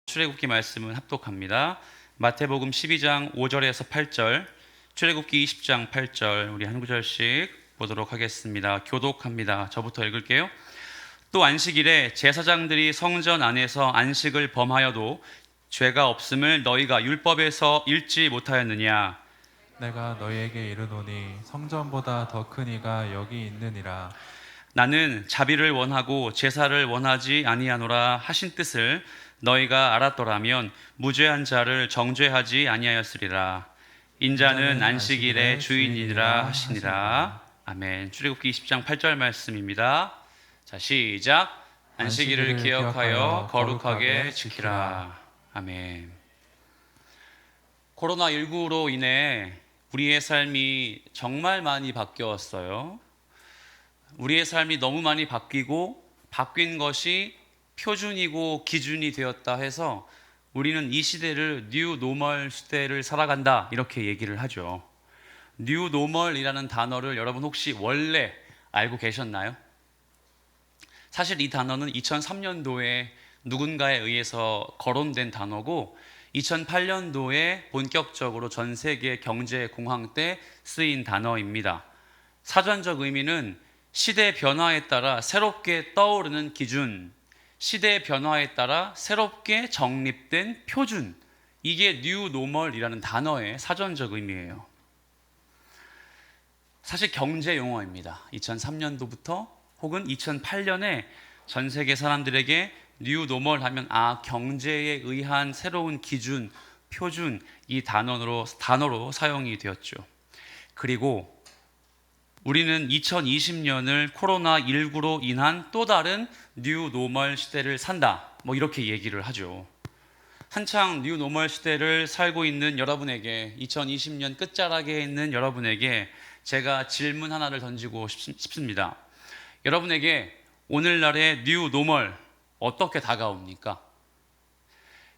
출애굽기 말씀은 합독합니다. 마태복음 12장 5절에서 8절, 출애굽기 20장 8절 우리 한 구절씩 보도록 하겠습니다. 교독합니다. 저부터 읽을게요. 또 안식일에 제사장들이 성전 안에서 안식을 범하여도 죄가 없음을 너희가 율법에서 읽지 못하였느냐? 내가 너희에게 이르노니 성전보다 더 큰 이가 여기 있느니라. 나는 자비를 원하고 제사를 원하지 아니하노라 하신 뜻을 너희가 알았더라면 무죄한 자를 정죄하지 아니하였으리라. 인자는 안식일의 주인이라 하시니라. 아멘. 출애굽기 20장 8절 말씀입니다. 자, 시작. 안식일을 기억하여 거룩하게 지키라. 아멘. 코로나19로 인해 우리의 삶이 정말 많이 바뀌었어요. 우리의 삶이 너무 많이 바뀌고 바뀐 것이 표준이고 기준이 되었다 해서 우리는 이 시대를 뉴 노멀 시대를 살아간다 이렇게 얘기를 하죠. 뉴 노멀이라는 단어를 여러분 혹시 원래 알고 계셨나요? 사실 이 단어는 2003년도에 누군가에 의해서 거론된 단어고 2008년도에 본격적으로 전 세계 경제 공황 때 쓰인 단어입니다. 사전적 의미는 시대 변화에 따라 새롭게 떠오르는 기준, 시대의 변화에 따라 새롭게 정립된 표준, 이게 뉴 노멀이라는 단어의 사전적 의미예요. 사실 경제 용어입니다. 2003년도부터 혹은 2008년에 전 세계 사람들에게 뉴 노멀 하면 경제에 의한 새로운 기준, 표준, 이 단어로 사용이 되었죠. 그리고 우리는 2020년을 코로나19로 인한 또 다른 뉴 노멀 시대를 산다, 이렇게 얘기를 하죠. 한창 뉴 노멀 시대를 살고 있는 여러분에게, 2020년 끝자락에 있는 여러분에게 제가 질문 하나를 던지고 싶습니다. 여러분에게 오늘날의 뉴 노멀 어떻게 다가옵니까?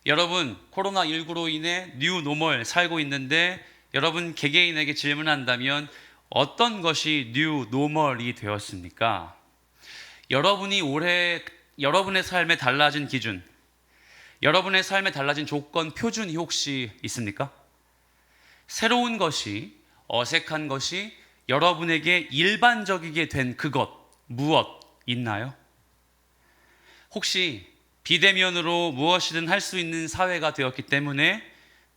여러분 코로나19로 인해 뉴 노멀 살고 있는데 여러분 개개인에게 질문한다면 어떤 것이 뉴 노멀이 되었습니까? 여러분이 올해 여러분의 삶에 달라진 기준, 여러분의 삶에 달라진 조건, 표준이 혹시 있습니까? 새로운 것이, 어색한 것이 여러분에게 일반적이게 된 그것, 무엇 있나요? 혹시 비대면으로 무엇이든 할 수 있는 사회가 되었기 때문에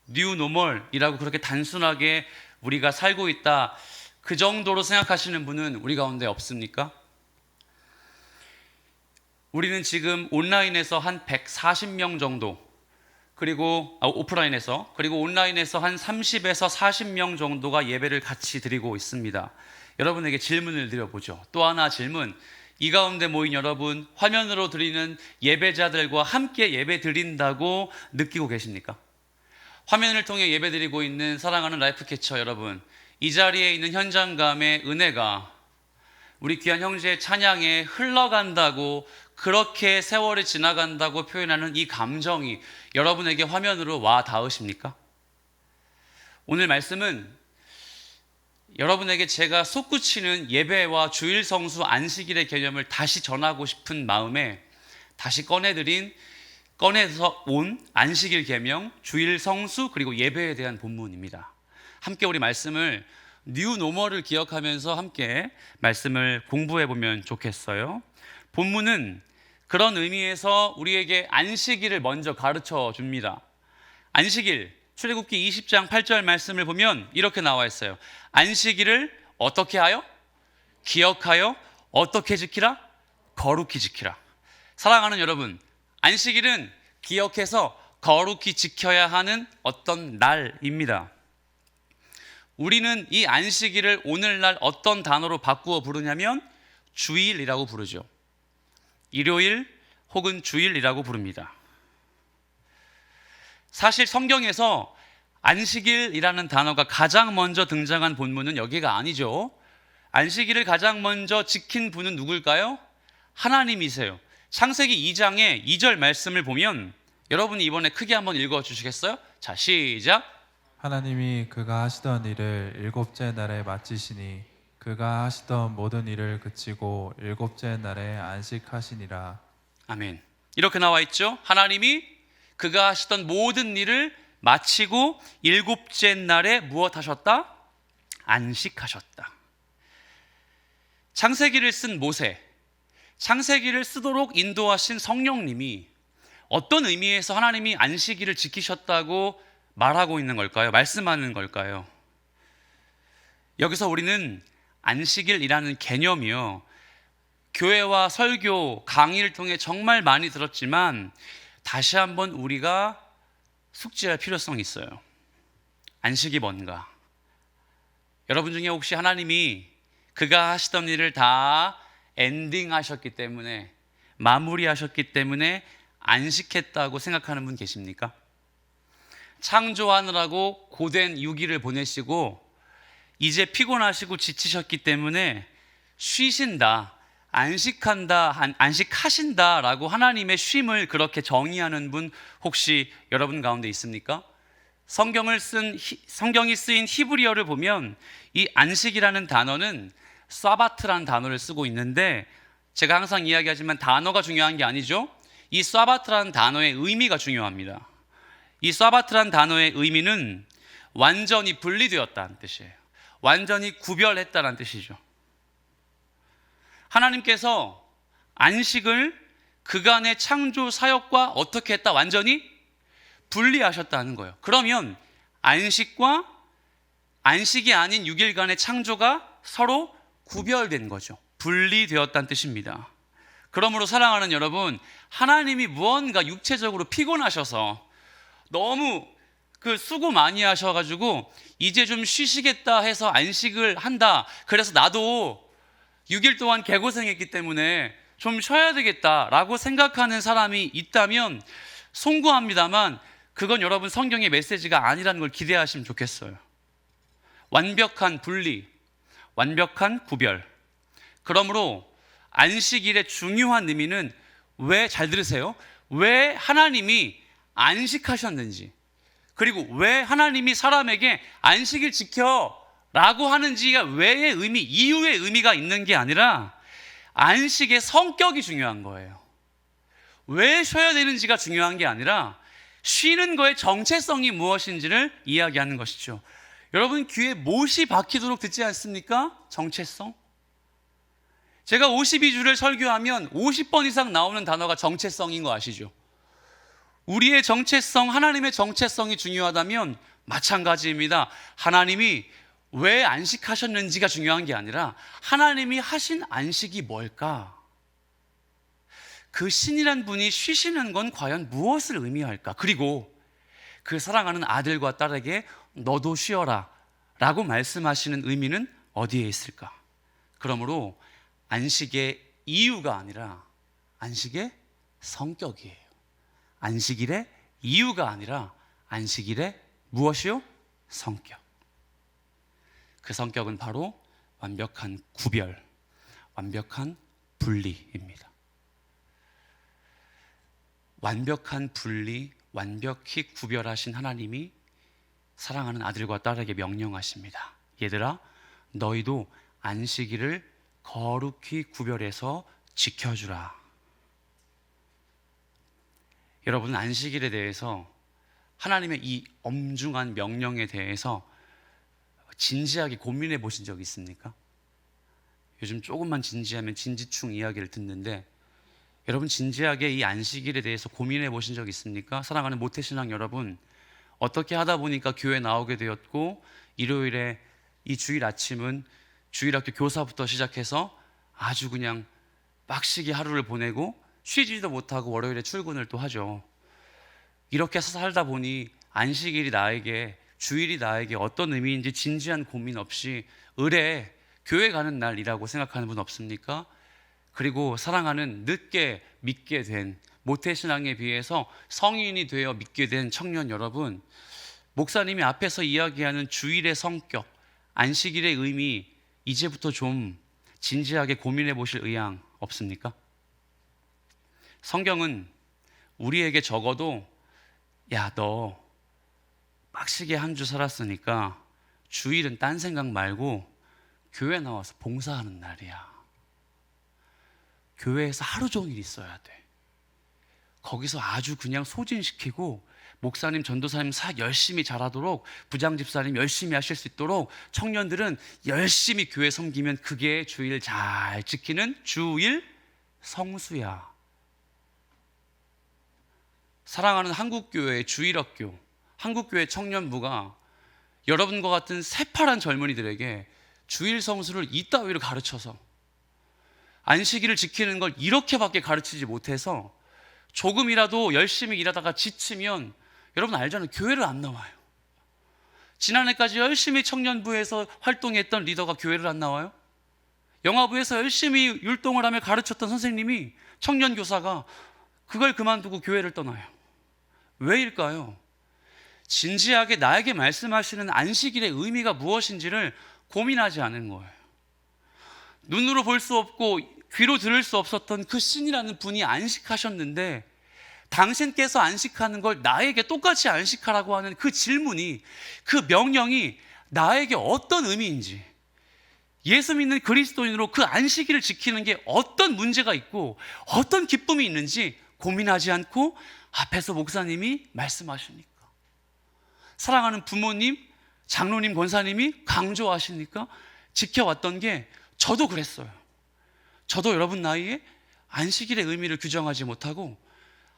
뉴 노멀이라고 그렇게 단순하게 우리가 살고 있다, 그 정도로 생각하시는 분은 우리 가운데 없습니까? 우리는 지금 온라인에서 한 140명 정도, 그리고 오프라인에서, 그리고 온라인에서 한 30에서 40명 정도가 예배를 같이 드리고 있습니다. 여러분에게 질문을 드려보죠. 또 하나 질문. 이 가운데 모인 여러분, 화면으로 드리는 예배자들과 함께 예배 드린다고 느끼고 계십니까? 화면을 통해 예배 드리고 있는 사랑하는 라이프캐쳐 여러분, 이 자리에 있는 현장감의 은혜가 우리 귀한 형제의 찬양에 흘러간다고, 그렇게 세월이 지나간다고 표현하는 이 감정이 여러분에게 화면으로 와 닿으십니까? 오늘 말씀은 여러분에게 제가 솟구치는 예배와 주일 성수 안식일의 개념을 다시 전하고 싶은 마음에 다시 꺼내서 온 안식일 계명, 주일 성수, 그리고 예배에 대한 본문입니다. 함께 우리 말씀을 뉴 노멀을 기억하면서 함께 말씀을 공부해 보면 좋겠어요. 본문은 그런 의미에서 우리에게 안식일을 먼저 가르쳐 줍니다. 안식일, 출애굽기 20장 8절 말씀을 보면 이렇게 나와 있어요. 안식일을 어떻게 하여? 기억하여 어떻게 지키라? 거룩히 지키라. 사랑하는 여러분, 안식일은 기억해서 거룩히 지켜야 하는 어떤 날입니다. 우리는 이 안식일을 오늘날 어떤 단어로 바꾸어 부르냐면 주일이라고 부르죠. 일요일 혹은 주일이라고 부릅니다. 사실 성경에서 안식일이라는 단어가 가장 먼저 등장한 본문은 여기가 아니죠. 안식일을 가장 먼저 지킨 분은 누굴까요? 하나님이세요. 창세기 2장의 2절 말씀을 보면 여러분이 이번에 크게 한번 읽어주시겠어요? 자, 시작. 하나님이 그가 하시던 일을 일곱째 날에 마치시니 그가 하시던 모든 일을 그치고 일곱째 날에 안식하시니라. 아멘. 이렇게 나와 있죠. 하나님이 그가 하시던 모든 일을 마치고 일곱째 날에 무엇 하셨다? 안식하셨다. 창세기를 쓴 모세, 창세기를 쓰도록 인도하신 성령님이 어떤 의미에서 하나님이 안식일을 지키셨다고 말하고 있는 걸까요? 말씀하는 걸까요? 여기서 우리는 안식일이라는 개념이요, 교회와 설교, 강의를 통해 정말 많이 들었지만 다시 한번 우리가 숙지할 필요성이 있어요. 안식이 뭔가? 여러분 중에 혹시 하나님이 그가 하시던 일을 다 엔딩하셨기 때문에, 마무리하셨기 때문에 안식했다고 생각하는 분 계십니까? 창조하느라고 고된 6일을 보내시고 이제 피곤하시고 지치셨기 때문에 쉬신다, 안식한다, 안식하신다라고 하나님의 쉼을 그렇게 정의하는 분 혹시 여러분 가운데 있습니까? 성경이 쓰인 히브리어를 보면 이 안식이라는 단어는 사바트라는 단어를 쓰고 있는데, 제가 항상 이야기하지만 단어가 중요한 게 아니죠. 이 사바트라는 단어의 의미가 중요합니다. 이 사바트라는 단어의 의미는 완전히 분리되었다는 뜻이에요. 완전히 구별했다는 뜻이죠. 하나님께서 안식을 그간의 창조 사역과 어떻게 했다? 완전히 분리하셨다는 거예요. 그러면 안식과 안식이 아닌 6일간의 창조가 서로 구별된 거죠. 분리되었다는 뜻입니다. 그러므로 사랑하는 여러분, 하나님이 무언가 육체적으로 피곤하셔서 너무 수고 많이 하셔가지고 이제 좀 쉬시겠다 해서 안식을 한다, 그래서 나도 6일 동안 개고생했기 때문에 좀 쉬어야 되겠다라고 생각하는 사람이 있다면 송구합니다만 그건 여러분 성경의 메시지가 아니라는 걸 기대하시면 좋겠어요. 완벽한 분리, 완벽한 구별. 그러므로 안식일의 중요한 의미는, 잘 들으세요, 왜 하나님이 안식하셨는지, 그리고 왜 하나님이 사람에게 안식일 지켜 라고 하는지가 왜의 의미, 이유의 의미가 있는 게 아니라 안식의 성격이 중요한 거예요. 왜 쉬어야 되는지가 중요한 게 아니라 쉬는 거의 정체성이 무엇인지를 이야기하는 것이죠. 여러분 귀에 못이 박히도록 듣지 않습니까? 정체성. 제가 52주를 설교하면 50번 이상 나오는 단어가 정체성인 거 아시죠? 우리의 정체성, 하나님의 정체성이 중요하다면 마찬가지입니다. 하나님이 왜 안식하셨는지가 중요한 게 아니라 하나님이 하신 안식이 뭘까? 그 신이란 분이 쉬시는 건 과연 무엇을 의미할까? 그리고 그 사랑하는 아들과 딸에게 너도 쉬어라 라고 말씀하시는 의미는 어디에 있을까? 그러므로 안식의 이유가 아니라 안식의 성격이에요. 안식일의 이유가 아니라 안식일의 무엇이요? 성격. 그 성격은 바로 완벽한 구별, 완벽한 분리입니다. 완벽한 분리, 완벽히 구별하신 하나님이 사랑하는 아들과 딸에게 명령하십니다. 얘들아, 너희도 안식일을 거룩히 구별해서 지켜주라. 여러분, 안식일에 대해서, 하나님의 이 엄중한 명령에 대해서 진지하게 고민해 보신 적 있습니까? 요즘 조금만 진지하면 진지충 이야기를 듣는데, 여러분 진지하게 이 안식일에 대해서 고민해 보신 적 있습니까? 사랑하는 모태신앙 여러분, 어떻게 하다 보니까 교회 나오게 되었고, 일요일에 이 주일 아침은 주일학교 교사부터 시작해서 아주 그냥 빡시게 하루를 보내고 쉬지도 못하고 월요일에 출근을 또 하죠. 이렇게 살다 보니 안식일이 나에게, 주일이 나에게 어떤 의미인지 진지한 고민 없이 의례 교회 가는 날이라고 생각하는 분 없습니까? 그리고 사랑하는 늦게 믿게 된, 모태신앙에 비해서 성인이 되어 믿게 된 청년 여러분, 목사님이 앞에서 이야기하는 주일의 성격, 안식일의 의미, 이제부터 좀 진지하게 고민해 보실 의향 없습니까? 성경은 우리에게 적어도, 야, 너 빡시게 한 주 살았으니까 주일은 딴 생각 말고 교회 나와서 봉사하는 날이야. 교회에서 하루 종일 있어야 돼. 거기서 아주 그냥 소진시키고 목사님, 전도사님 사역 열심히 잘하도록, 부장 집사님 열심히 하실 수 있도록 청년들은 열심히 교회 섬기면 그게 주일 잘 지키는 주일 성수야. 사랑하는 한국교회 주일학교, 한국교회 청년부가 여러분과 같은 새파란 젊은이들에게 주일 성수를 이따위로 가르쳐서 안식일을 지키는 걸 이렇게밖에 가르치지 못해서 조금이라도 열심히 일하다가 지치면 여러분 알잖아요. 교회를 안 나와요. 지난해까지 열심히 청년부에서 활동했던 리더가 교회를 안 나와요. 영화부에서 열심히 율동을 하며 가르쳤던 선생님이, 청년교사가 그걸 그만두고 교회를 떠나요. 왜일까요? 진지하게 나에게 말씀하시는 안식일의 의미가 무엇인지를 고민하지 않은 거예요. 눈으로 볼 수 없고 귀로 들을 수 없었던 그 신이라는 분이 안식하셨는데, 당신께서 안식하는 걸 나에게 똑같이 안식하라고 하는 그 질문이, 그 명령이 나에게 어떤 의미인지, 예수 믿는 그리스도인으로 그 안식일을 지키는 게 어떤 문제가 있고 어떤 기쁨이 있는지 고민하지 않고 앞에서 목사님이 말씀하십니까? 사랑하는 부모님, 장로님, 권사님이 강조하시니까 지켜왔던 게, 저도 그랬어요. 저도 여러분 나이에 안식일의 의미를 규정하지 못하고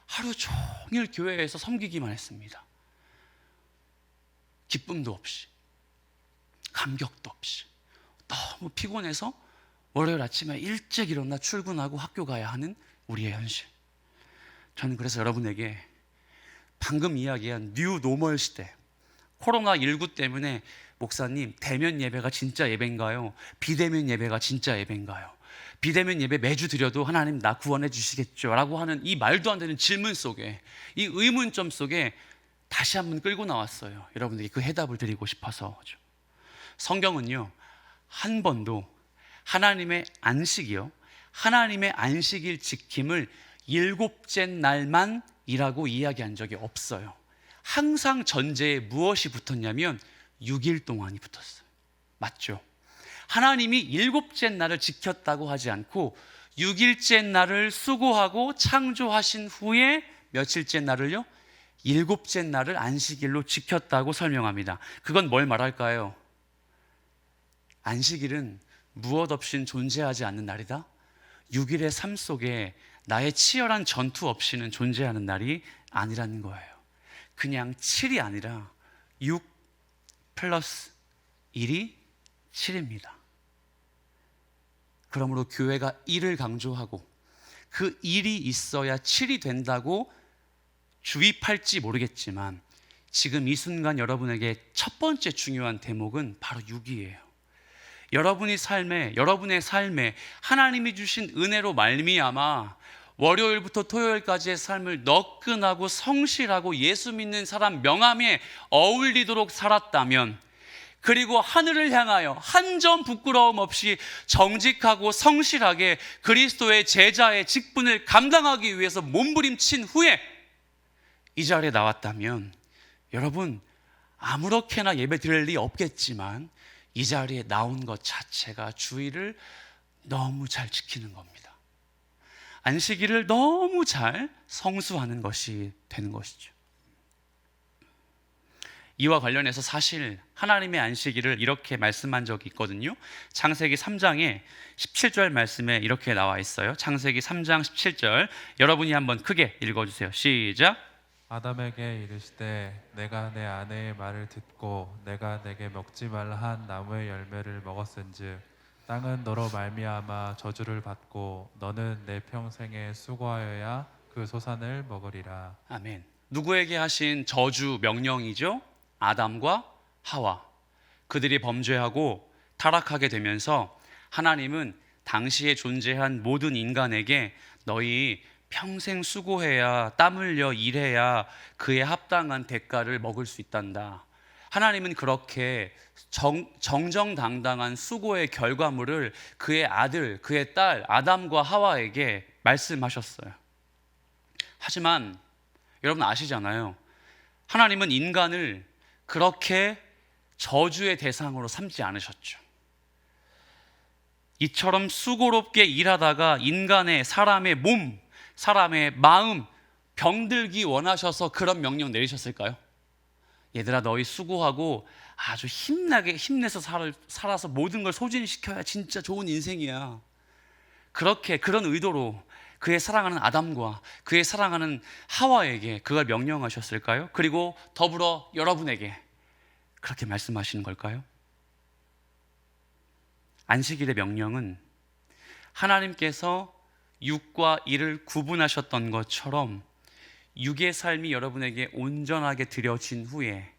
하루 종일 교회에서 섬기기만 했습니다. 기쁨도 없이, 감격도 없이, 너무 피곤해서 월요일 아침에 일찍 일어나 출근하고 학교 가야 하는 우리의 현실. 저는 그래서 여러분에게 방금 이야기한 뉴 노멀 시대, 코로나19 때문에 목사님, 대면 예배가 진짜 예배인가요? 비대면 예배가 진짜 예배인가요? 비대면 예배 매주 드려도 하나님 나 구원해 주시겠죠? 라고 하는 이 말도 안 되는 질문 속에, 이 의문점 속에 다시 한번 끌고 나왔어요. 여러분들이 그 해답을 드리고 싶어서죠. 성경은요, 한 번도 하나님의 안식이요, 하나님의 안식일 지킴을 일곱째 날만이라고 이야기한 적이 없어요. 항상 전제에 무엇이 붙었냐면 6일 동안이 붙었어요. 맞죠? 하나님이 일곱째 날을 지켰다고 하지 않고 6일째 날을 수고하고 창조하신 후에 며칠째 날을요? 일곱째 날을 안식일로 지켰다고 설명합니다. 그건 뭘 말할까요? 안식일은 무엇 없인 존재하지 않는 날이다. 6일의 삶 속에 나의 치열한 전투 없이는 존재하는 날이 아니라는 거예요. 그냥 7이 아니라 6 플러스 1이 7입니다. 그러므로 교회가 1을 강조하고 그 1이 있어야 7이 된다고 주입할지 모르겠지만, 지금 이 순간 여러분에게 첫 번째 중요한 대목은 바로 6이에요. 여러분의 삶에 하나님이 주신 은혜로 말미암아 월요일부터 토요일까지의 삶을 너끈하고 성실하고 예수 믿는 사람 명함에 어울리도록 살았다면, 그리고 하늘을 향하여 한 점 부끄러움 없이 정직하고 성실하게 그리스도의 제자의 직분을 감당하기 위해서 몸부림친 후에 이 자리에 나왔다면, 여러분 아무렇게나 예배 드릴 리 없겠지만 이 자리에 나온 것 자체가 주일을 너무 잘 지키는 겁니다. 안식일을 너무 잘 성수하는 것이 되는 것이죠. 이와 관련해서 사실 하나님의 안식일을 이렇게 말씀한 적이 있거든요. 창세기 3장에 17절 말씀에 이렇게 나와 있어요. 창세기 3장 17절, 여러분이 한번 크게 읽어주세요. 시작. 아담에게 이르시되 내가 내 아내의 말을 듣고 내가 내게 먹지 말라 한 나무의 열매를 먹었은즉 땅은 너로 말미암아 저주를 받고 너는 내 평생에 수고하여야 그 소산을 먹으리라. 아멘. 누구에게 하신 저주 명령이죠? 아담과 하와. 그들이 범죄하고 타락하게 되면서 하나님은 당시에 존재한 모든 인간에게 너희 평생 수고해야, 땀 흘려 일해야 그에 합당한 대가를 먹을 수 있단다. 하나님은 그렇게 정정당당한 수고의 결과물을 그의 아들, 그의 딸 아담과 하와에게 말씀하셨어요. 하지만 여러분 아시잖아요. 하나님은 인간을 그렇게 저주의 대상으로 삼지 않으셨죠. 이처럼 수고롭게 일하다가 인간의, 사람의 몸, 사람의 마음, 병들기 원하셔서 그런 명령 내리셨을까요? 얘들아, 너희 수고하고 아주 힘내서 살아서 모든 걸 소진시켜야 진짜 좋은 인생이야. 그런 의도로 그의 사랑하는 아담과 그의 사랑하는 하와에게 그걸 명령하셨을까요? 그리고 더불어 여러분에게 그렇게 말씀하시는 걸까요? 안식일의 명령은 하나님께서 육과 일을 구분하셨던 것처럼 육의 삶이 여러분에게 온전하게 드려진 후에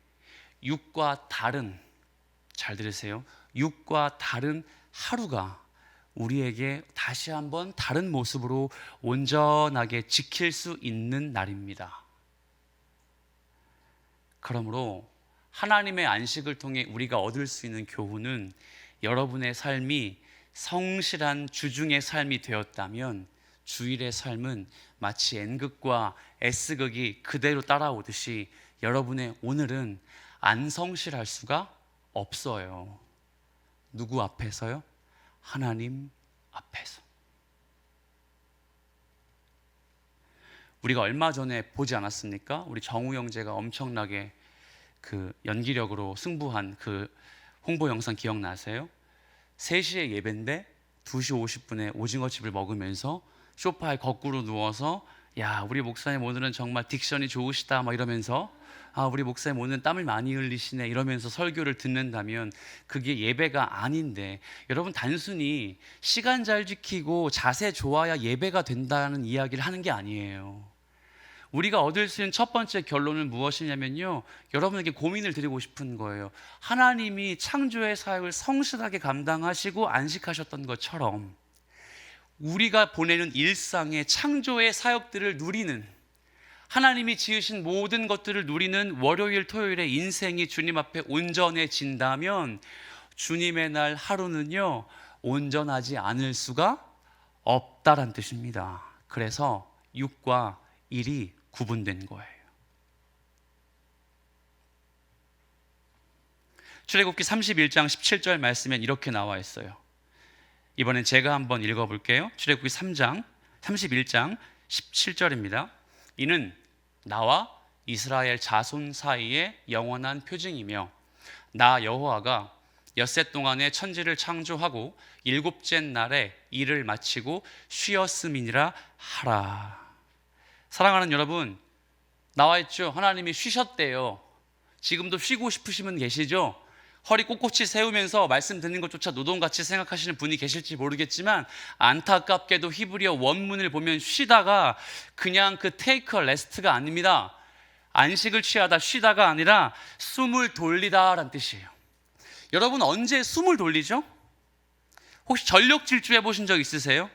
육과 다른, 잘 들으세요, 육과 다른 하루가 우리에게 다시 한번 다른 모습으로 온전하게 지킬 수 있는 날입니다. 그러므로 하나님의 안식을 통해 우리가 얻을 수 있는 교훈은, 여러분의 삶이 성실한 주중의 삶이 되었다면 주일의 삶은 마치 N극과 S극이 그대로 따라오듯이 여러분의 오늘은 안 성실할 수가 없어요. 누구 앞에서요? 하나님 앞에서. 우리가 얼마 전에 보지 않았습니까? 우리 정우 형제가 엄청나게 그 연기력으로 승부한 그 홍보 영상 기억나세요? 3시에 예배인데 2시 50분에 오징어집을 먹으면서 소파에 거꾸로 누워서, 야, 우리 목사님 오늘은 정말 딕션이 좋으시다 막 이러면서, 아, 우리 목사님 오늘 땀을 많이 흘리시네 이러면서 설교를 듣는다면 그게 예배가 아닌데, 여러분, 단순히 시간 잘 지키고 자세 좋아야 예배가 된다는 이야기를 하는 게 아니에요. 우리가 얻을 수 있는 첫 번째 결론은 무엇이냐면요, 여러분에게 고민을 드리고 싶은 거예요. 하나님이 창조의 사역을 성실하게 감당하시고 안식하셨던 것처럼 우리가 보내는 일상의 창조의 사역들을 누리는, 하나님이 지으신 모든 것들을 누리는 월요일 토요일의 인생이 주님 앞에 온전해진다면 주님의 날 하루는요 온전하지 않을 수가 없다란 뜻입니다. 그래서 육과 일이 구분된 거예요. 출애굽기 31장 17절 말씀엔 이렇게 나와 있어요. 이번엔 제가 한번 읽어볼게요. 출애굽기 31장 17절입니다. 이는 나와 이스라엘 자손 사이의 영원한 표징이며 나 여호와가 엿새 동안에 천지를 창조하고 일곱째 날에 일을 마치고 쉬었음이니라 하라. 사랑하는 여러분, 나와 있죠? 하나님이 쉬셨대요. 지금도 쉬고 싶으시면 계시죠? 허리 꼿꼿이 세우면서 말씀 듣는 것조차 노동같이 생각하시는 분이 계실지 모르겠지만, 안타깝게도 히브리어 원문을 보면 쉬다가 그냥 그 take a rest가 아닙니다. 안식을 취하다 쉬다가 아니라 숨을 돌리다라는 뜻이에요. 여러분, 언제 숨을 돌리죠? 혹시 전력 질주 해보신 적 있으세요?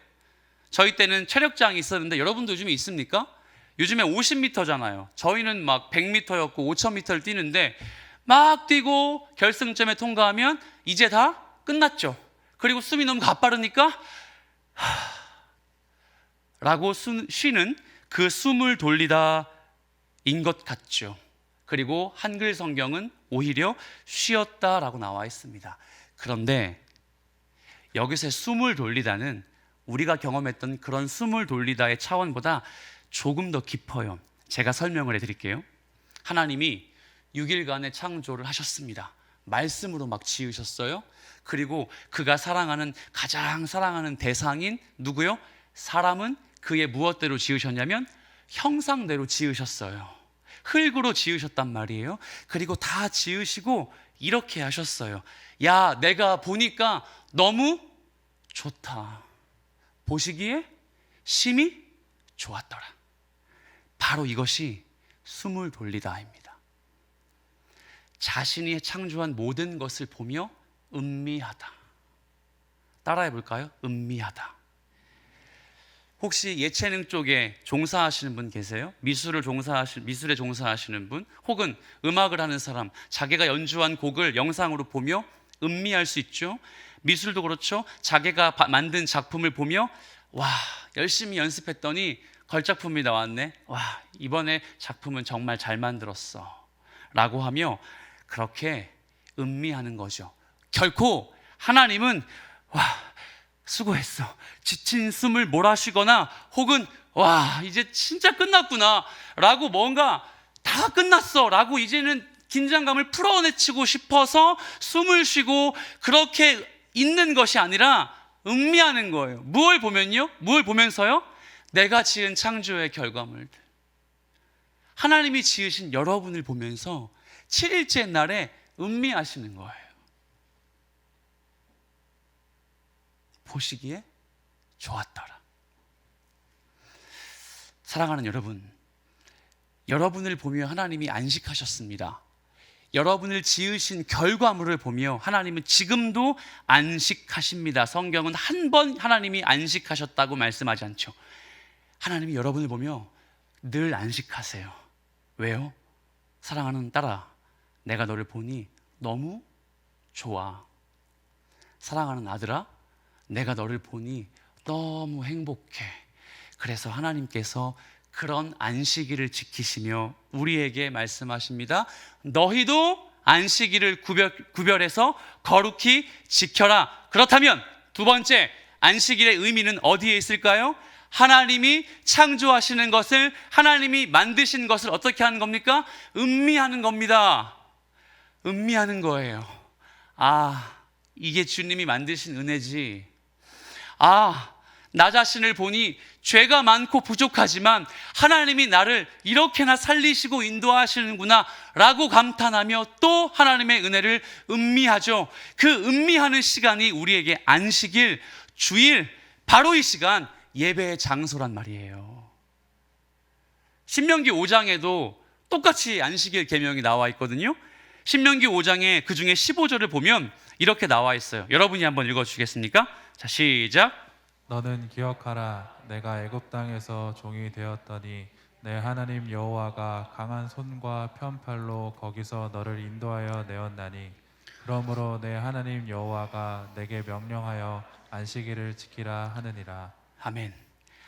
저희 때는 체력장이 있었는데 여러분도 요즘에 있습니까? 요즘에 50m잖아요. 저희는 막 100m였고 5000m를 뛰는데 막 뛰고 결승점에 통과하면 이제 다 끝났죠. 그리고 숨이 너무 가빠르니까 라고 쉬는 그 숨을 돌리다 인 것 같죠. 그리고 한글 성경은 오히려 쉬었다라고 나와 있습니다. 그런데 여기서의 숨을 돌리다는 우리가 경험했던 그런 숨을 돌리다의 차원보다 조금 더 깊어요. 제가 설명을 해드릴게요. 하나님이 6일간의 창조를 하셨습니다. 말씀으로 막 지으셨어요. 그리고 그가 가장 사랑하는 대상인 누구요? 사람은 그의 무엇대로 지으셨냐면 형상대로 지으셨어요. 흙으로 지으셨단 말이에요. 그리고 다 지으시고 이렇게 하셨어요. 야, 내가 보니까 너무 좋다. 보시기에 심히 좋았더라. 바로 이것이 숨을 돌리다입니다. 자신이 창조한 모든 것을 보며 음미하다. 따라해 볼까요? 음미하다. 혹시 예체능 쪽에 종사하시는 분 계세요? 미술에 종사하시는 분, 혹은 음악을 하는 사람, 자기가 연주한 곡을 영상으로 보며 음미할 수 있죠. 미술도 그렇죠. 자기가 만든 작품을 보며 와, 열심히 연습했더니 걸작품이 나왔네. 와, 이번에 작품은 정말 잘 만들었어 라고 하며 그렇게 음미하는 거죠. 결코 하나님은 와, 수고했어, 지친 숨을 몰아쉬거나 혹은 와, 이제 진짜 끝났구나 라고, 뭔가 다 끝났어 라고 이제는 긴장감을 풀어내치고 싶어서 숨을 쉬고 그렇게 있는 것이 아니라 음미하는 거예요. 무엇을 보면요? 무엇을 보면서요? 내가 지은 창조의 결과물, 하나님이 지으신 여러분을 보면서 7일째 날에 음미하시는 거예요. 보시기에 좋았더라. 사랑하는 여러분, 여러분을 보며 하나님이 안식하셨습니다. 여러분을 지으신 결과물을 보며 하나님은 지금도 안식하십니다. 성경은 한 번 하나님이 안식하셨다고 말씀하지 않죠. 하나님이 여러분을 보며 늘 안식하세요. 왜요? 사랑하는 딸아, 내가 너를 보니 너무 좋아. 사랑하는 아들아, 내가 너를 보니 너무 행복해. 그래서 하나님께서 그런 안식일을 지키시며 우리에게 말씀하십니다. 너희도 안식일을 구별해서 거룩히 지켜라. 그렇다면 두 번째, 안식일의 의미는 어디에 있을까요? 하나님이 창조하시는 것을, 하나님이 만드신 것을 어떻게 하는 겁니까? 음미하는 겁니다. 음미하는 거예요. 아, 이게 주님이 만드신 은혜지. 아, 나 자신을 보니 죄가 많고 부족하지만 하나님이 나를 이렇게나 살리시고 인도하시는구나 라고 감탄하며 또 하나님의 은혜를 음미하죠. 그 음미하는 시간이 우리에게 안식일, 주일, 바로 이 시간 예배의 장소란 말이에요. 신명기 5장에도 똑같이 안식일 계명이 나와 있거든요. 신명기 5장에 그 중에 15절을 보면 이렇게 나와 있어요. 여러분이 한번 읽어주시겠습니까? 자, 시작. 너는 기억하라. 내가 애굽 땅에서 종이 되었더니 내 하나님 여호와가 강한 손과 편팔로 거기서 너를 인도하여 내었나니 그러므로 내 하나님 여호와가 내게 명령하여 안식일을 지키라 하느니라. 아멘.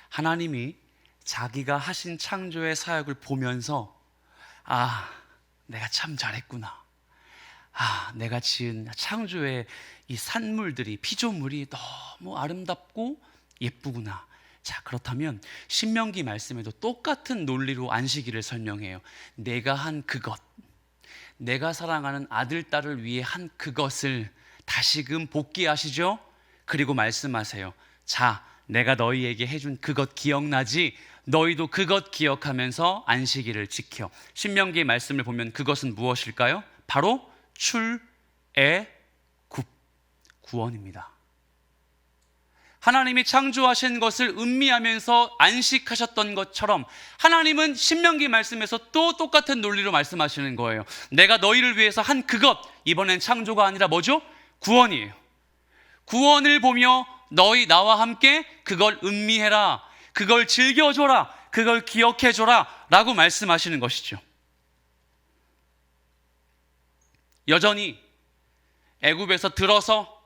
하나님이 자기가 하신 창조의 사역을 보면서 아, 내가 참 잘했구나. 아, 내가 지은 창조의 이 산물들이, 피조물이 너무 아름답고 예쁘구나. 자, 그렇다면 신명기 말씀에도 똑같은 논리로 안식일을 설명해요. 내가 한 그것, 내가 사랑하는 아들, 딸을 위해 한 그것을 다시금 복귀하시죠. 그리고 말씀하세요. 자, 내가 너희에게 해준 그것 기억나지? 너희도 그것 기억하면서 안식일을 지켜. 신명기의 말씀을 보면 그것은 무엇일까요? 바로 출애굽, 구원입니다. 하나님이 창조하신 것을 음미하면서 안식하셨던 것처럼 하나님은 신명기 말씀에서 또 똑같은 논리로 말씀하시는 거예요. 내가 너희를 위해서 한 그것, 이번엔 창조가 아니라 뭐죠? 구원이에요. 구원을 보며 너희 나와 함께 그걸 음미해라, 그걸 즐겨줘라, 그걸 기억해줘라 라고 말씀하시는 것이죠. 여전히 애굽에서 들어서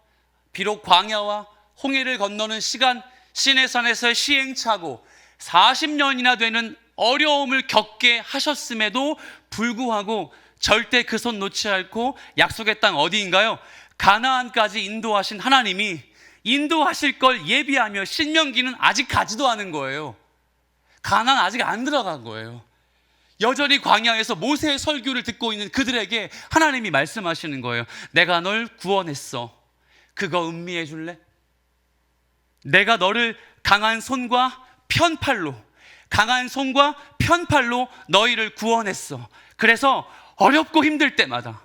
비록 광야와 홍해를 건너는 시간, 시내산에서의 시행착오, 40년이나 되는 어려움을 겪게 하셨음에도 불구하고 절대 그 손 놓지 않고 약속의 땅 어디인가요? 가나안까지 인도하신 하나님이 인도하실 걸 예비하며 신명기는 아직 가지도 않은 거예요. 가나안 아직 안 들어간 거예요. 여전히 광야에서 모세의 설교를 듣고 있는 그들에게 하나님이 말씀하시는 거예요. 내가 널 구원했어. 그거 음미해 줄래? 내가 너를 강한 손과 편팔로 너희를 구원했어. 그래서 어렵고 힘들 때마다,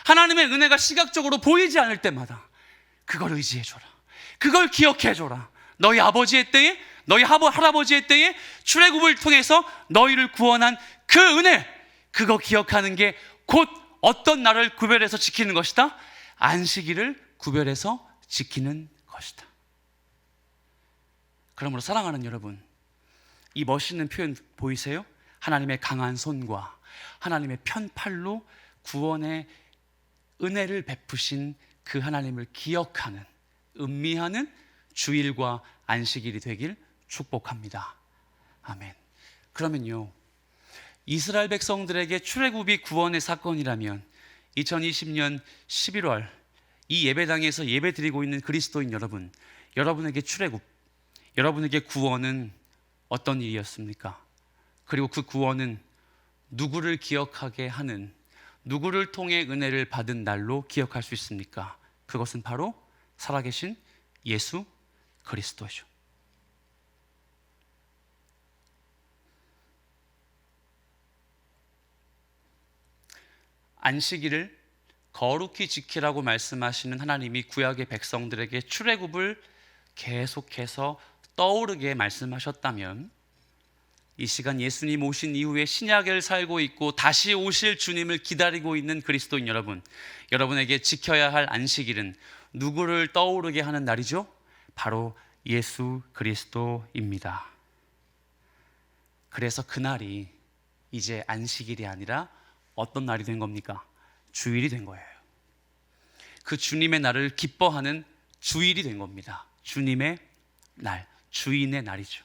하나님의 은혜가 시각적으로 보이지 않을 때마다 그걸 의지해줘라, 그걸 기억해줘라. 너희 아버지의 때에, 너희 할아버지의 때에 출애굽을 통해서 너희를 구원한 그 은혜, 그거 기억하는 게 곧 어떤 날을 구별해서 지키는 것이다? 안식일을 구별해서 지키는 것이다. 그러므로 사랑하는 여러분, 이 멋있는 표현 보이세요? 하나님의 강한 손과 하나님의 편팔로 구원의 은혜를 베푸신 그 하나님을 기억하는, 음미하는 주일과 안식일이 되길 축복합니다. 아멘. 그러면요, 이스라엘 백성들에게 출애굽이 구원의 사건이라면 2020년 11월 이 예배당에서 예배드리고 있는 그리스도인 여러분, 여러분에게 출애굽, 여러분에게 구원은 어떤 일이었습니까? 그리고 그 구원은 누구를 기억하게 하는, 누구를 통해 은혜를 받은 날로 기억할 수 있습니까? 그것은 바로 살아계신 예수 그리스도죠. 안식일을 거룩히 지키라고 말씀하시는 하나님이 구약의 백성들에게 출애굽을 계속해서 떠오르게 말씀하셨다면, 이 시간 예수님 오신 이후에 신약을 살고 있고 다시 오실 주님을 기다리고 있는 그리스도인 여러분, 여러분에게 지켜야 할 안식일은 누구를 떠오르게 하는 날이죠? 바로 예수 그리스도입니다. 그래서 그날이 이제 안식일이 아니라 어떤 날이 된 겁니까? 주일이 된 거예요. 그 주님의 날을 기뻐하는 주일이 된 겁니다. 주님의 날, 주인의 날이죠.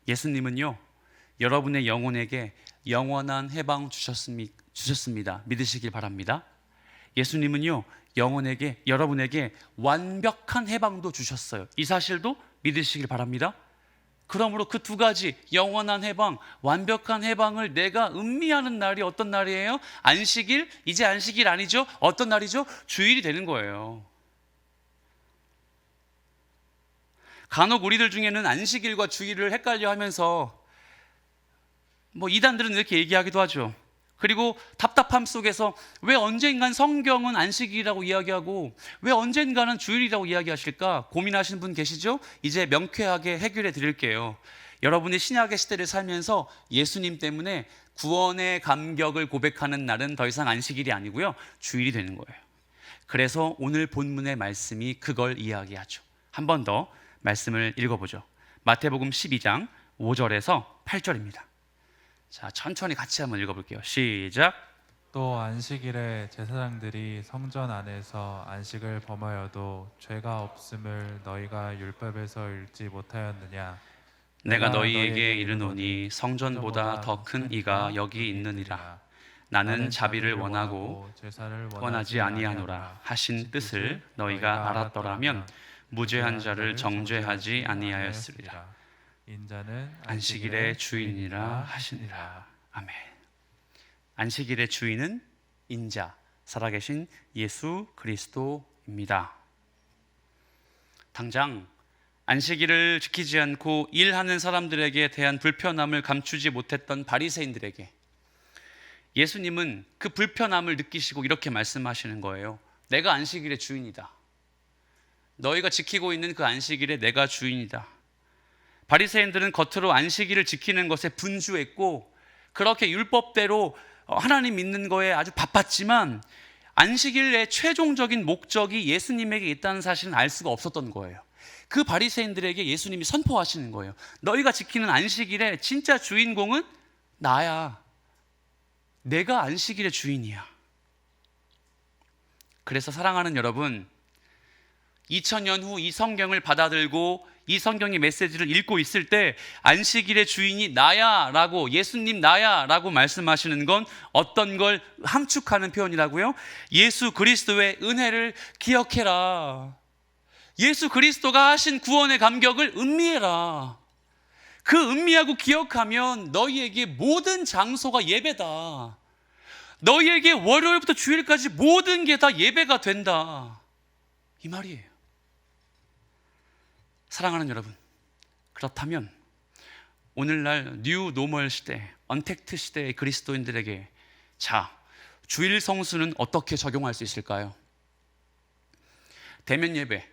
예수님은요, 여러분의 영혼에게 영원한 해방 주셨습니다. 믿으시길 바랍니다. 예수님은요, 여러분에게 완벽한 해방도 주셨어요. 이 사실도 믿으시길 바랍니다. 그러므로 그 두 가지, 영원한 해방, 완벽한 해방을 내가 음미하는 날이 어떤 날이에요? 안식일? 이제 안식일 아니죠? 어떤 날이죠? 주일이 되는 거예요. 간혹 우리들 중에는 안식일과 주일을 헷갈려 하면서 이단들은 이렇게 얘기하기도 하죠. 그리고 답답함 속에서 왜 언젠간 성경은 안식일이라고 이야기하고 왜 언젠가는 주일이라고 이야기하실까 고민하시는 분 계시죠? 이제 명쾌하게 해결해 드릴게요. 여러분이 신약의 시대를 살면서 예수님 때문에 구원의 감격을 고백하는 날은 더 이상 안식일이 아니고요, 주일이 되는 거예요. 그래서 오늘 본문의 말씀이 그걸 이야기하죠. 한 번 더 말씀을 읽어보죠. 마태복음 12장 5절에서 8절입니다. 자, 천천히 같이 한번 읽어볼게요. 시작. 또 안식일에 제사장들이 성전 안에서 안식을 범하여도 죄가 없음을 너희가 율법에서 읽지 못하였느냐? 내가 너희에게 이르노니 성전보다 더 큰 이가 여기 있느니라. 나는 자비를 원하고 제사를 원하지 아니하노라 하신 뜻을 너희가 알았더라면 무죄한 자를 정죄하지 아니하였으리라. 인자는 안식일의 주인이라 하시니라. 아멘. 안식일의 주인은 인자, 살아계신 예수 그리스도입니다. 당장 안식일을 지키지 않고 일하는 사람들에게 대한 불편함을 감추지 못했던 바리새인들에게 예수님은 그 불편함을 느끼시고 이렇게 말씀하시는 거예요. 내가 안식일의 주인이다. 너희가 지키고 있는 그 안식일에 내가 주인이다. 바리새인들은 겉으로 안식일을 지키는 것에 분주했고 그렇게 율법대로 하나님 믿는 거에 아주 바빴지만 안식일의 최종적인 목적이 예수님에게 있다는 사실은 알 수가 없었던 거예요. 그 바리새인들에게 예수님이 선포하시는 거예요. 너희가 지키는 안식일의 진짜 주인공은 나야. 내가 안식일의 주인이야. 그래서 사랑하는 여러분, 2000년 후 이 성경을 받아들고 이 성경의 메시지를 읽고 있을 때 안식일의 주인이 나야 라고, 예수님 나야 라고 말씀하시는 건 어떤 걸 함축하는 표현이라고요? 예수 그리스도의 은혜를 기억해라. 예수 그리스도가 하신 구원의 감격을 음미해라. 그 음미하고 기억하면 너희에게 모든 장소가 예배다. 너희에게 월요일부터 주일까지 모든 게 다 예배가 된다. 이 말이에요. 사랑하는 여러분, 그렇다면 오늘날 뉴 노멀 시대, 언택트 시대의 그리스도인들에게 자, 주일 성수는 어떻게 적용할 수 있을까요? 대면 예배,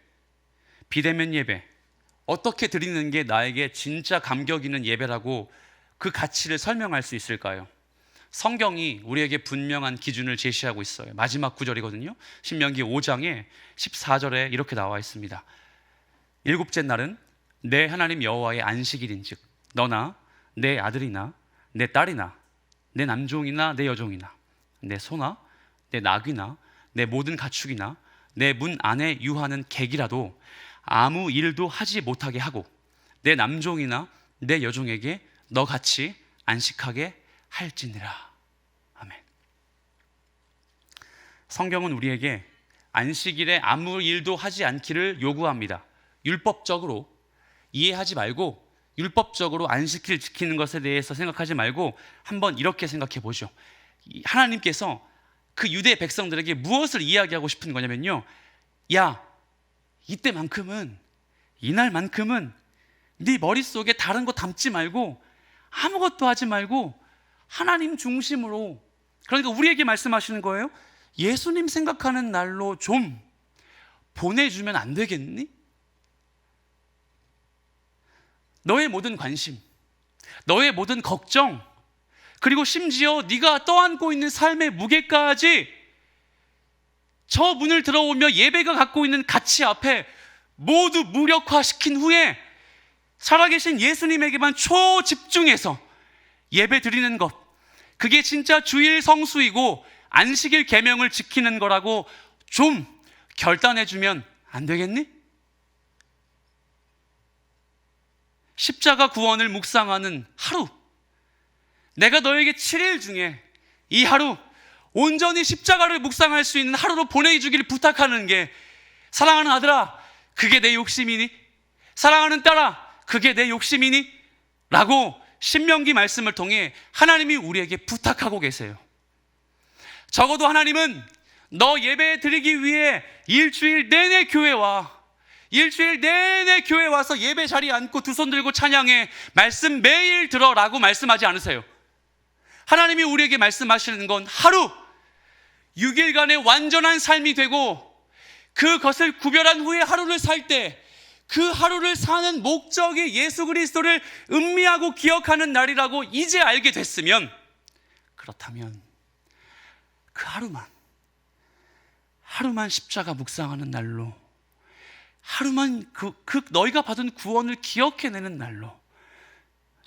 비대면 예배, 어떻게 드리는 게 나에게 진짜 감격 있는 예배라고 그 가치를 설명할 수 있을까요? 성경이 우리에게 분명한 기준을 제시하고 있어요. 마지막 구절이거든요. 신명기 5장에 14절에 이렇게 나와 있습니다. 일곱째 날은 내 하나님 여호와의 안식일인즉 너나 내 아들이나 내 딸이나 내 남종이나 내 여종이나 내 소나 내 낙이나 내 모든 가축이나 내 문 안에 유하는 객이라도 아무 일도 하지 못하게 하고 내 남종이나 내 여종에게 너같이 안식하게 할지니라. 아멘. 성경은 우리에게 안식일에 아무 일도 하지 않기를 요구합니다. 율법적으로 이해하지 말고 율법적으로 안식일 지키는 것에 대해서 생각하지 말고 한번 이렇게 생각해 보죠. 하나님께서 그 유대 백성들에게 무엇을 이야기하고 싶은 거냐면요, 야, 이때만큼은, 이날만큼은 네 머릿속에 다른 거 담지 말고 아무것도 하지 말고 하나님 중심으로, 그러니까 우리에게 말씀하시는 거예요. 예수님 생각하는 날로 좀 보내주면 안 되겠니? 너의 모든 관심, 너의 모든 걱정, 그리고 심지어 네가 떠안고 있는 삶의 무게까지 저 문을 들어오며 예배가 갖고 있는 가치 앞에 모두 무력화시킨 후에 살아계신 예수님에게만 초집중해서 예배 드리는 것, 그게 진짜 주일 성수이고 안식일 계명을 지키는 거라고 좀 결단해주면 안 되겠니? 십자가 구원을 묵상하는 하루, 내가 너에게 7일 중에 이 하루 온전히 십자가를 묵상할 수 있는 하루로 보내주기를 부탁하는 게, 사랑하는 아들아, 그게 내 욕심이니? 사랑하는 딸아, 그게 내 욕심이니? 라고 신명기 말씀을 통해 하나님이 우리에게 부탁하고 계세요. 적어도 하나님은 너 예배 드리기 위해 일주일 내내 교회 와, 일주일 내내 교회 와서 예배 자리에 앉고 두 손 들고 찬양해, 말씀 매일 들어라고 말씀하지 않으세요. 하나님이 우리에게 말씀하시는 건 하루, 6일간의 완전한 삶이 되고 그것을 구별한 후에 하루를 살 때 그 하루를 사는 목적이 예수 그리스도를 음미하고 기억하는 날이라고 이제 알게 됐으면, 그렇다면 그 하루만 십자가 묵상하는 날로, 하루만 그 너희가 받은 구원을 기억해내는 날로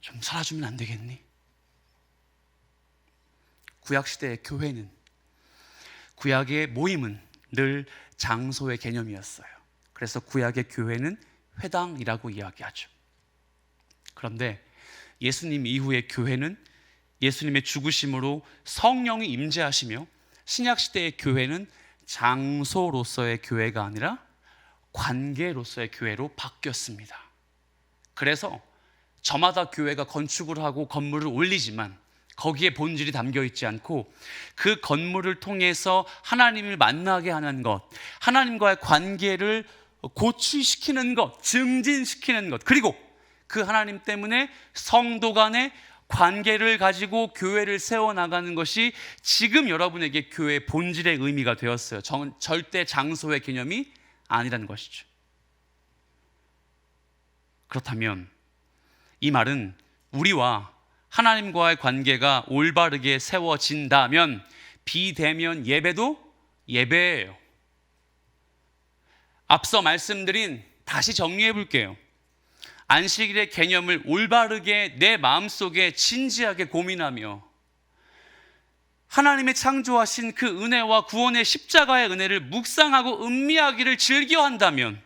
좀 살아주면 안 되겠니? 구약시대의 교회는, 구약의 모임은 늘 장소의 개념이었어요. 그래서 구약의 교회는 회당이라고 이야기하죠. 그런데 예수님 이후의 교회는 예수님의 죽으심으로 성령이 임재하시며, 신약시대의 교회는 장소로서의 교회가 아니라 관계로서의 교회로 바뀌었습니다. 그래서 저마다 교회가 건축을 하고 건물을 올리지만 거기에 본질이 담겨 있지 않고 그 건물을 통해서 하나님을 만나게 하는 것, 하나님과의 관계를 고취시키는 것, 증진시키는 것, 그리고 그 하나님 때문에 성도 간의 관계를 가지고 교회를 세워나가는 것이 지금 여러분에게 교회의 본질의 의미가 되었어요. 절대 장소의 개념이 아니라는 것이죠. 그렇다면 이 말은 우리와 하나님과의 관계가 올바르게 세워진다면 비대면 예배도 예배예요. 앞서 말씀드린, 다시 정리해 볼게요. 안식일의 개념을 올바르게 내 마음속에 진지하게 고민하며 하나님의 창조하신 그 은혜와 구원의 십자가의 은혜를 묵상하고 음미하기를 즐겨한다면,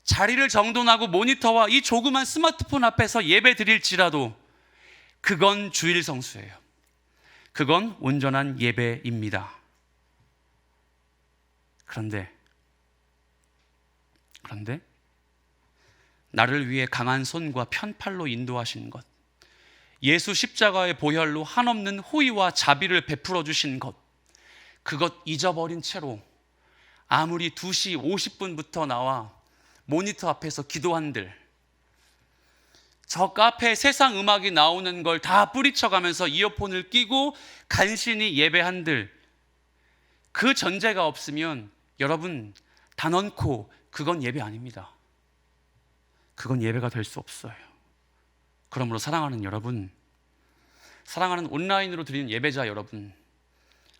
자리를 정돈하고 모니터와 이 조그만 스마트폰 앞에서 예배 드릴지라도 그건 주일 성수예요. 그건 온전한 예배입니다. 그런데 나를 위해 강한 손과 편팔로 인도하신 것, 예수 십자가의 보혈로 한없는 호의와 자비를 베풀어 주신 것, 그것 잊어버린 채로 아무리 2시 50분부터 나와 모니터 앞에서 기도한들, 저 카페에 세상 음악이 나오는 걸 다 뿌리쳐가면서 이어폰을 끼고 간신히 예배한들, 그 전제가 없으면 여러분 단언코 그건 예배 아닙니다. 그건 예배가 될 수 없어요. 그러므로 사랑하는 여러분, 사랑하는 온라인으로 드리는 예배자 여러분,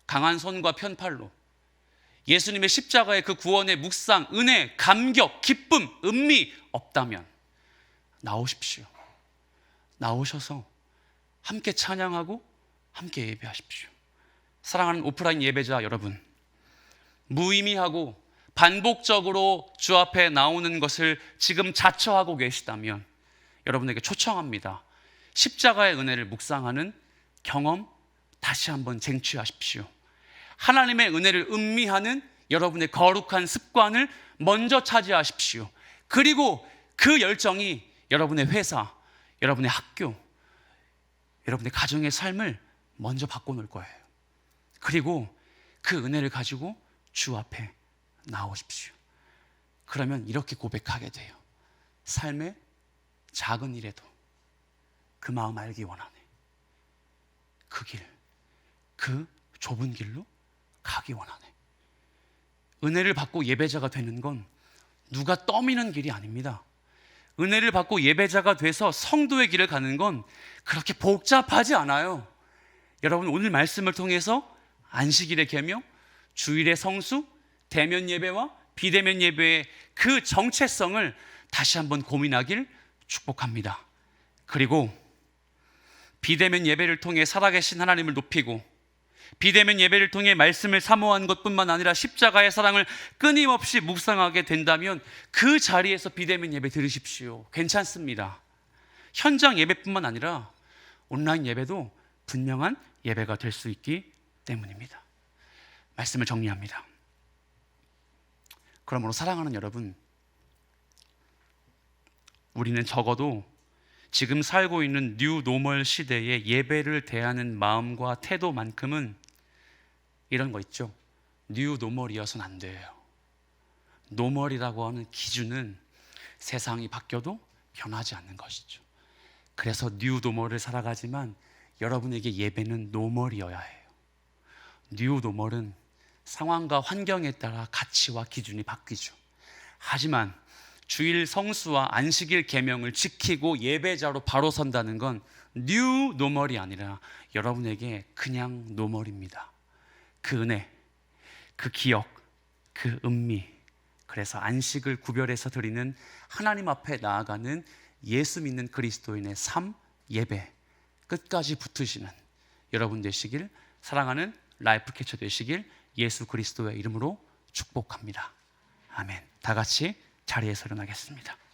강한 손과 편팔로 예수님의 십자가의 그 구원의 묵상, 은혜, 감격, 기쁨, 음미 없다면 나오십시오. 나오셔서 함께 찬양하고 함께 예배하십시오. 사랑하는 오프라인 예배자 여러분, 무의미하고 반복적으로 주 앞에 나오는 것을 지금 자처하고 계시다면 여러분에게 초청합니다. 십자가의 은혜를 묵상하는 경험 다시 한번 쟁취하십시오. 하나님의 은혜를 음미하는 여러분의 거룩한 습관을 먼저 차지하십시오. 그리고 그 열정이 여러분의 회사, 여러분의 학교, 여러분의 가정의 삶을 먼저 바꿔놓을 거예요. 그리고 그 은혜를 가지고 주 앞에 나오십시오. 그러면 이렇게 고백하게 돼요. 삶의 작은 일에도 그 마음 알기 원하네. 그 길, 그 좁은 길로 가기 원하네. 은혜를 받고 예배자가 되는 건 누가 떠미는 길이 아닙니다. 은혜를 받고 예배자가 돼서 성도의 길을 가는 건 그렇게 복잡하지 않아요. 여러분, 오늘 말씀을 통해서 안식일의 계명, 주일의 성수, 대면 예배와 비대면 예배의 그 정체성을 다시 한번 고민하길 축복합니다. 그리고 비대면 예배를 통해 살아계신 하나님을 높이고, 비대면 예배를 통해 말씀을 사모한 것뿐만 아니라 십자가의 사랑을 끊임없이 묵상하게 된다면 그 자리에서 비대면 예배 들으십시오. 괜찮습니다. 현장 예배뿐만 아니라 온라인 예배도 분명한 예배가 될 수 있기 때문입니다. 말씀을 정리합니다. 그러므로 사랑하는 여러분, 우리는 적어도 지금 살고 있는 뉴 노멀 시대의 예배를 대하는 마음과 태도만큼은 이런 거 있죠. 뉴 노멀이어서는 안 돼요. 노멀이라고 하는 기준은 세상이 바뀌어도 변하지 않는 것이죠. 그래서 뉴 노멀을 살아가지만 여러분에게 예배는 노멀이어야 해요. 뉴 노멀은 상황과 환경에 따라 가치와 기준이 바뀌죠. 하지만 주일 성수와 안식일 계명을 지키고 예배자로 바로 선다는 건 뉴 노멀이 아니라 여러분에게 그냥 노멀입니다. 그 은혜, 그 기억, 그 은미, 그래서 안식을 구별해서 드리는 하나님 앞에 나아가는 예수 믿는 그리스도인의 삶, 예배 끝까지 붙으시는 여러분 되시길, 사랑하는 라이프 캐쳐 되시길 예수 그리스도의 이름으로 축복합니다. 아멘. 다 같이 자리에서 일어나겠습니다.